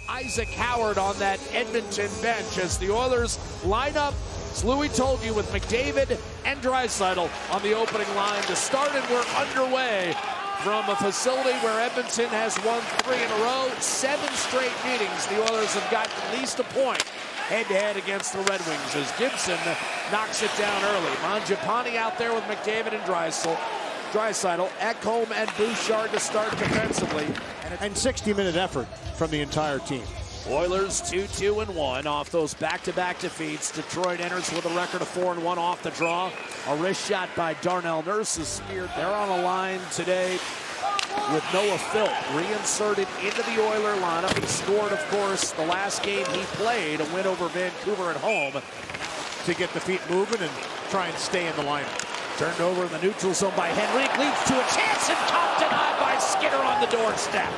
Isaac Howard on that Edmonton bench as the Oilers line up, as Louis told you, with McDavid and Draisaitl on the opening line to start, and we're underway from a facility where Edmonton has won 3 in a row, 7 straight meetings. The Oilers have gotten at least a point head-to-head against the Red Wings as Gibson knocks it down early. Mangiapane out there with McDavid and Draisaitl, Ekholm and Bouchard to start defensively. And 60-minute effort from the entire team. Oilers 2-2-1 off those back-to-back defeats. Detroit enters with a record of 4-1 off the draw. A wrist shot by Darnell Nurse is speared. They're on a line today with Noah Philp reinserted into the Oiler lineup. He scored, of course, the last game he played, a win over Vancouver at home, to get the feet moving and try and stay in the lineup. Turned over in the neutral zone by Henrique, leads to a chance, and caught denied by Skinner on the doorstep.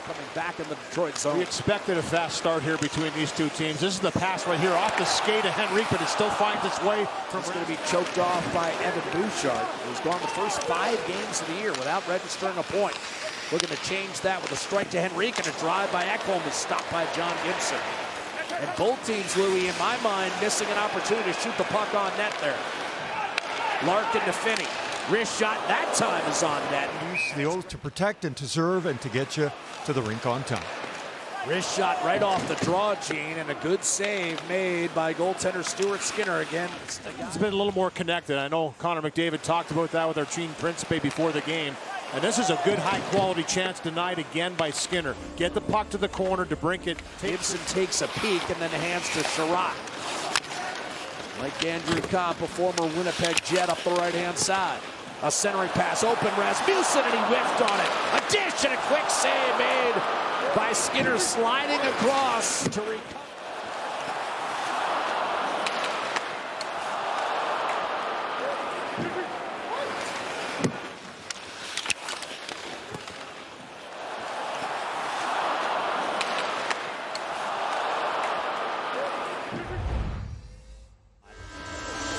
Coming back in the Detroit zone. We expected a fast start here between these two teams. This is the pass right here off the skate of Henrique, but it still finds its way. It's going to be choked off by Evan Bouchard, who's gone the first 5 games of the year without registering a point. Looking to change that with a strike to Henrique, and a drive by Ekholm is stopped by John Gibson. And both teams, Louis, in my mind, missing an opportunity to shoot the puck on net there. Larkin to Finnie. Wrist shot that time is on net. Use the Oilers to protect and to serve and to get you to the rink on time. Wrist shot right off the draw, Gene, and a good save made by goaltender Stuart Skinner again. It's been a little more connected. I know Connor McDavid talked about that with our Gene Principe before the game. And this is a good high-quality chance denied again by Skinner. Get the puck to the corner to brink it. Gibson takes a peek and then hands to Sherratt. Like Andrew Copp, a former Winnipeg Jet, up the right-hand side. A centering pass, open Rasmussen, and he whiffed on it. A dish and a quick save made by Skinner, sliding across to recover.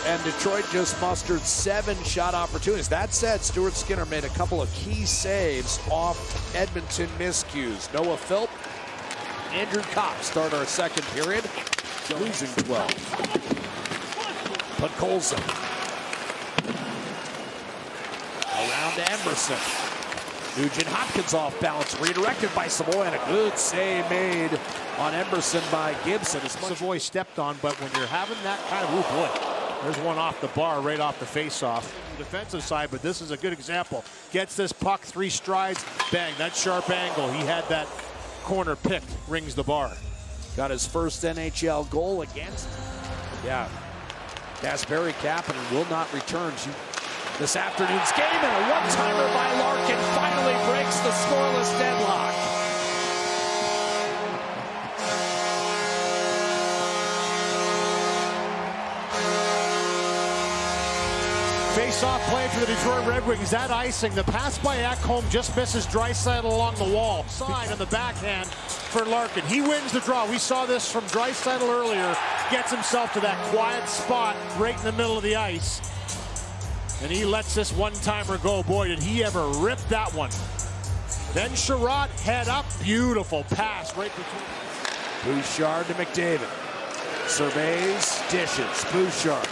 And Detroit just mustered 7 shot opportunities. That said, Stuart Skinner made a couple of key saves off Edmonton miscues. Noah Philp, Andrew Copp start our second period, losing 12. Podkolzin. Around to Emerson. Nugent Hopkins off balance, redirected by Savoy, and a good save made on Emerson by Gibson. Savoy stepped on, but when you're having that kind of, oh boy. There's one off the bar, right off the face-off. Defensive side, but this is a good example. Gets this puck 3 strides, bang, that sharp angle. He had that corner picked, rings the bar. Got his first NHL goal against, Kasperi Kapanen will not return to this afternoon's game, and a one-timer by Larkin finally breaks the scoreless deadlock. Face-off play for the Detroit Red Wings. That icing. The pass by Ekholm just misses Draisaitl along the wall. Side on the backhand for Larkin. He wins the draw. We saw this from Draisaitl earlier. Gets himself to that quiet spot right in the middle of the ice. And he lets this one-timer go. Boy, did he ever rip that one. Then Sherratt head up. Beautiful pass right between. Bouchard to McDavid. Surveys, dishes. Bouchard.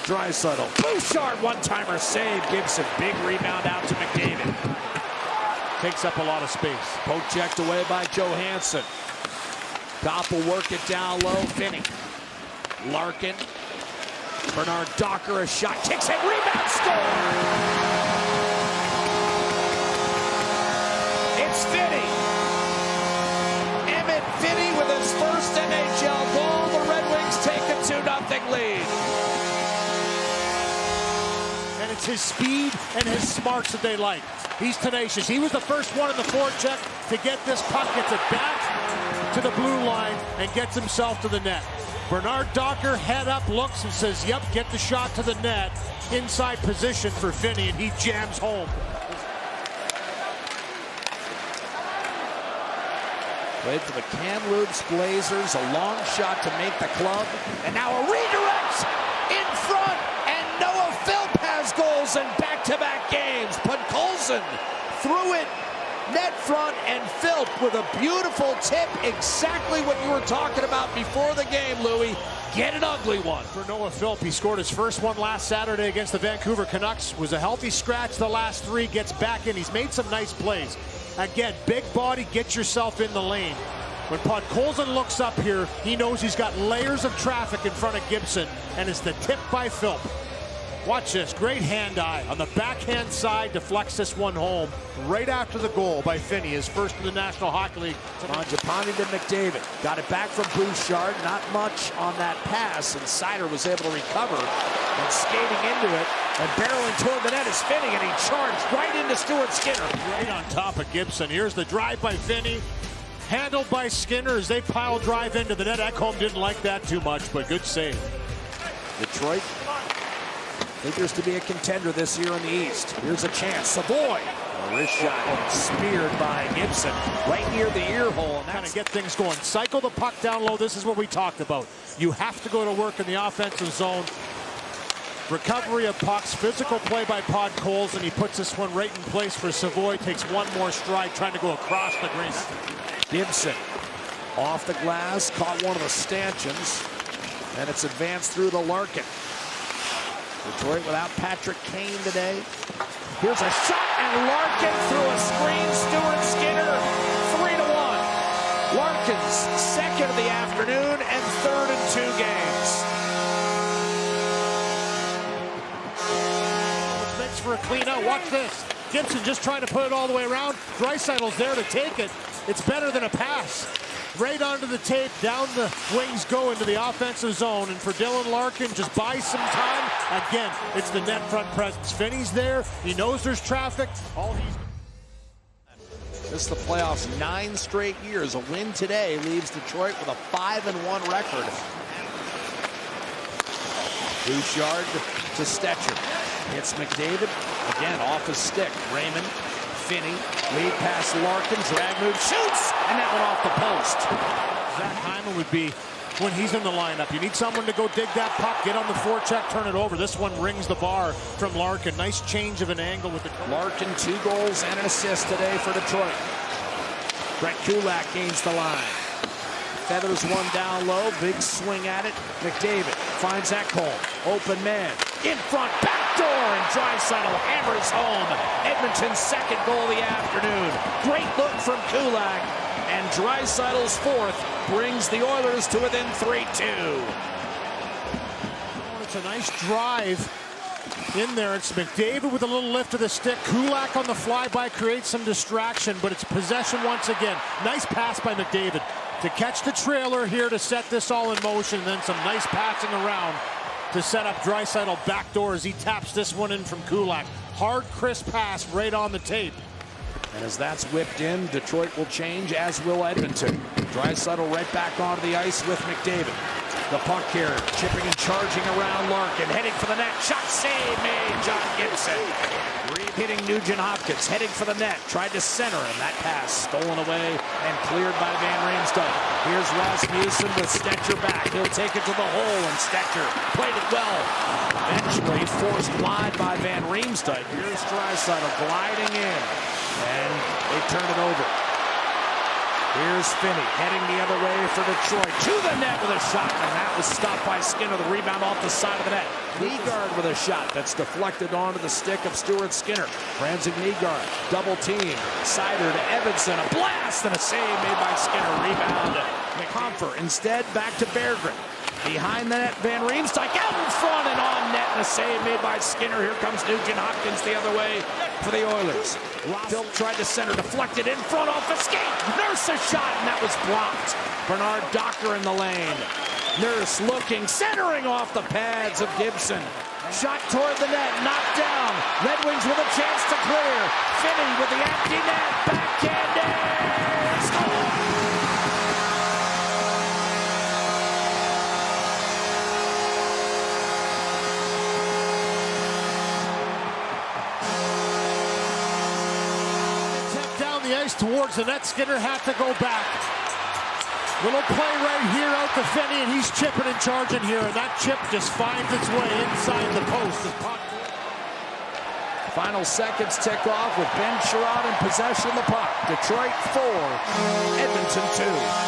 Draisaitl. Bouchard, one-timer save. Gibson, big rebound out to McDavid. Takes up a lot of space. Poke checked away by Johansson. Copp will work it down low. Finnie. Larkin. Bernard Docker, a shot. Kicks it. Rebound, score! It's Finnie. Emmitt Finnie with his first NHL goal. The Red Wings take a 2-0 lead. And it's his speed and his smarts that they like. He's tenacious. He was the first one in the forecheck to get this puck, gets it back to the blue line, and gets himself to the net. Bernard Docker head up, looks and says, yep, get the shot to the net. Inside position for Finnie, and he jams home. Played for the Kamloops Blazers, a long shot to make the club, and now a redirect in front, and Noah Philp has goals in back-to-back games. Podkolzin threw it net front, and Philp with a beautiful tip. Exactly what you were talking about before the game, Louie. Get an ugly one. For Noah Philp, he scored his first one last Saturday against the Vancouver Canucks. Was a healthy scratch the last three, gets back in. He's made some nice plays. Again, big body, get yourself in the lane. When Podkolzin looks up here, he knows he's got layers of traffic in front of Gibson, and it's the tip by Philp. Watch this, great hand-eye on the backhand side, deflects this one home right after the goal by Finnie, his first in the National Hockey League. Mangiapane to McDavid, got it back from Bouchard, not much on that pass, and Seider was able to recover, and skating into it, and barreling toward the net is Finnie, and he charged right into Stuart Skinner. Right on top of Gibson, here's the drive by Finnie, handled by Skinner as they pile drive into the net. Ekholm didn't like that too much, but good save. Detroit figures to be a contender this year in the East. Here's a chance. Savoy. A wrist shot speared by Gibson right near the ear hole. And kind of get things going. Cycle the puck down low. This is what we talked about. You have to go to work in the offensive zone. Recovery of pucks. Physical play by Podkolzin, and he puts this one right in place for Savoy. Takes one more stride trying to go across the crease. Gibson off the glass. Caught one of the stanchions. And it's advanced through to Larkin. Detroit without Patrick Kane today. Here's a shot, and Larkin through a screen. Stuart Skinner, 3-1. Larkin's second of the afternoon and third in 2 games. Makes for a clean out. Watch this. Gibson just trying to put it all the way around. Draisaitl's there to take it. It's better than a pass. Right onto the tape, down the wings go into the offensive zone, and for Dylan Larkin, just buy some time. Again, it's the net front presence. Finnie's there, he knows there's traffic. This is the playoffs 9 straight years. A win today leaves Detroit with a 5-1 record. Bouchard to Stetcher. It's McDavid, again off his stick. Raymond. Finnie, lead pass Larkin, drag move, shoots, and that one off the post. Zach Hyman would be when he's in the lineup. You need someone to go dig that puck, get on the forecheck, turn it over. This one rings the bar from Larkin. Nice change of an angle with the... Larkin, 2 goals and an assist today for Detroit. Brett Kulak gains the line. Feathers one down low, big swing at it. McDavid finds Ekholm, open man, in front, back door, and Draisaitl hammers home Edmonton's second goal of the afternoon. Great look from Kulak, and Draisaitl's 4th brings the Oilers to within 3-2. It's a nice drive in there. It's McDavid with a little lift of the stick. Kulak on the flyby creates some distraction, but it's possession once again. Nice pass by McDavid to catch the trailer here to set this all in motion, and then some nice passing around to set up Draisaitl backdoor as he taps this one in from Kulak. Hard, crisp pass right on the tape. And as that's whipped in, Detroit will change, as will Edmonton. Draisaitl right back onto the ice with McDavid. The puck carrier chipping and charging around Larkin, heading for the net. Shot save made, John Gibson. Hitting Nugent Hopkins, heading for the net. Tried to center, and that pass stolen away and cleared by Van Riemsdyk. Here's Rasmussen with Stetcher back. He'll take it to the hole, and Stetcher played it well. Eventually forced wide by Van Riemsdyk. Here's Draisaitl gliding in, and they turn it over. Here's Finnie heading the other way for Detroit. To the net with a shot, and that was stopped by Skinner. The rebound off the side of the net. Nygaard with a shot that's deflected onto the stick of Stuart Skinner. Franzik Nygaard, double team. Seider to Evanson, a blast and a save made by Skinner. Rebound McComfer. Instead, back to Berggren. Behind the net, Van Riemsdyk out in front and on net, and a save made by Skinner. Here comes Nugent Hopkins the other way for the Oilers. Philp tried to center, deflected in front off the skate. Nurse a shot, and that was blocked. Bernard Docker in the lane. Nurse looking, centering off the pads of Gibson. Shot toward the net, knocked down. Red Wings with a chance to clear. Finnie with the empty net, backhanded, score! Down the ice towards the net. Skinner had to go back. Little play right here out to Finnie, and he's chipping and charging here, and that chip just finds its way inside the post. Final seconds tick off with Ben Sherrod in possession of the puck. Detroit 4, Edmonton 2.